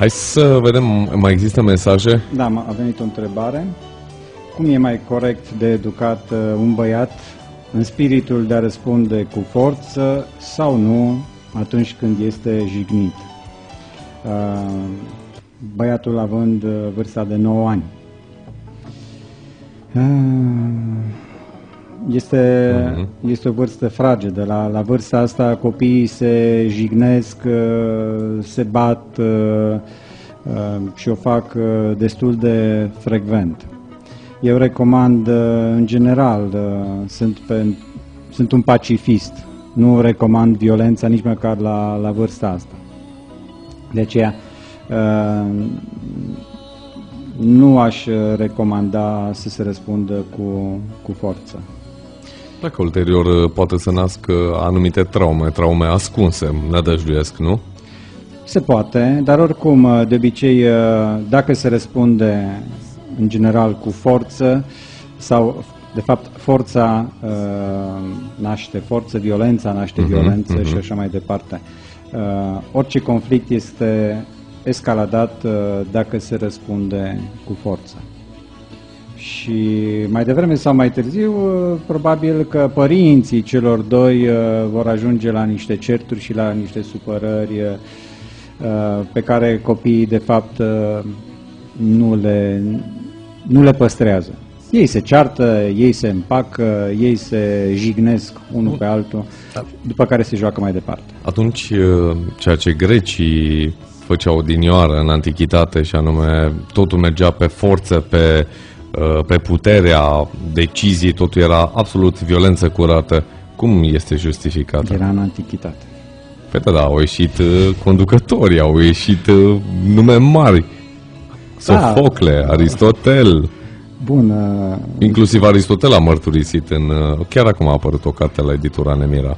Hai să vedem, mai există mesaje? Da, a venit o întrebare. Cum e mai corect de educat un băiat în spiritul de a răspunde cu forță sau nu atunci când este jignit? Băiatul având vârsta de 9 ani. Este o vârstă fragedă. La vârsta asta copiii se jignesc, se bat și o fac destul de frecvent. Eu recomand, în general, sunt un pacifist. Nu recomand violența nici măcar la vârsta asta. De aceea nu aș recomanda să se răspundă cu forță. Dacă ulterior poate să nască anumite traume ascunse, nădăjduiesc, nu? Se poate, dar oricum, de obicei, dacă se răspunde în general cu forță, sau, de fapt, forța naște forță, violența naște violență și așa mai departe. Orice conflict este escaladat dacă se răspunde cu forță. Și mai devreme sau mai târziu, probabil că părinții celor doi vor ajunge la niște certuri și la niște supărări pe care copiii, de fapt, nu le păstrează. Ei se ceartă, ei se împacă, ei se jignesc unul pe altul, după care se joacă mai departe. Atunci, ceea ce grecii făceau odinioară în antichitate, și anume totul mergea pe forță, pe puterea deciziei, totul era absolut violență curată. Cum este justificată? Era în antichitate. Păi da, au ieșit conducători, au ieșit nume mari. Sofocle, Aristotel. Bun. Inclusiv Aristotel a mărturisit chiar acum a apărut o carte la editura Nemira.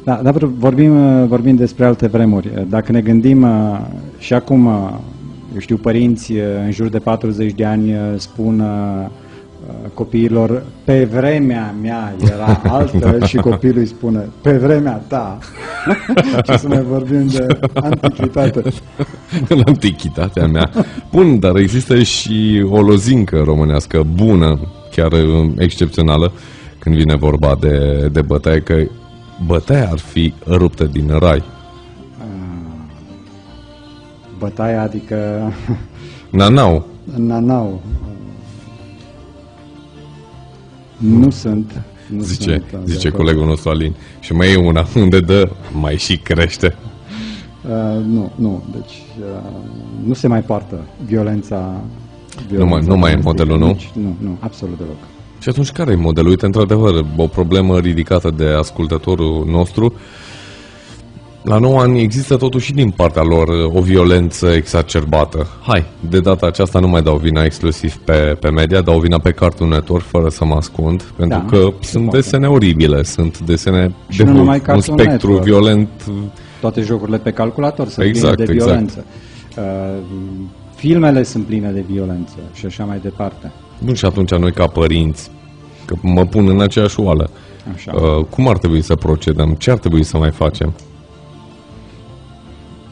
Da, dar vorbim despre alte vremuri. Dacă ne gândim și acum, eu știu, părinți în jur de 40 de ani spun copiilor, pe vremea mea era altfel și copilul îi spune, pe vremea ta. Și să mai vorbim de antichitate. În antichitatea mea. Bun, dar există și o lozincă românească bună, chiar excepțională, când vine vorba de bătaie, că bătaia ar fi ruptă din rai. Bătaia, adică... Nanau. Nanau. Nu sunt. Zice colegul nostru Alin. Și mai e una unde dă, mai și crește. Nu. Deci nu se mai poartă violența. Nu mai e modelul, nu? Nu, absolut deloc. Și atunci care e modelul? Uite, într-adevăr, o problemă ridicată de ascultătorul nostru. La 9 ani există totuși din partea lor o violență exacerbată. Hai, de data aceasta nu mai dau vina exclusiv pe media, dau vina pe Cartoon Network, fără să mă ascund, pentru că sunt desene oribile, sunt desene și de un spectru Network. Violent. Toate jocurile pe calculator sunt pline de violență. Filmele sunt pline de violență și așa mai departe. Bun, și atunci noi ca părinți, că mă pun în aceeași oală, cum ar trebui să procedăm? Ce ar trebui să mai facem?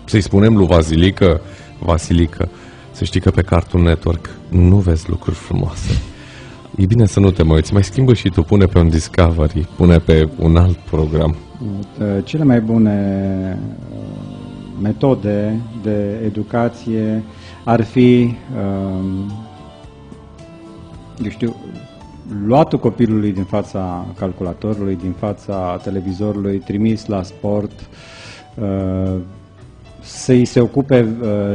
Să-i spunem lui Vasilică, să știi că pe Cartoon Network nu vezi lucruri frumoase. E bine să nu te mai uiți, mai schimbă și tu, pune pe un Discovery, pune pe un alt program. Cele mai bune metode de educație ar fi, eu știu, luatul copilului din fața calculatorului, din fața televizorului, trimis la sport, să-i se ocupe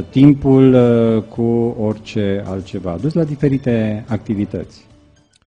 timpul cu orice altceva, dus la diferite activități.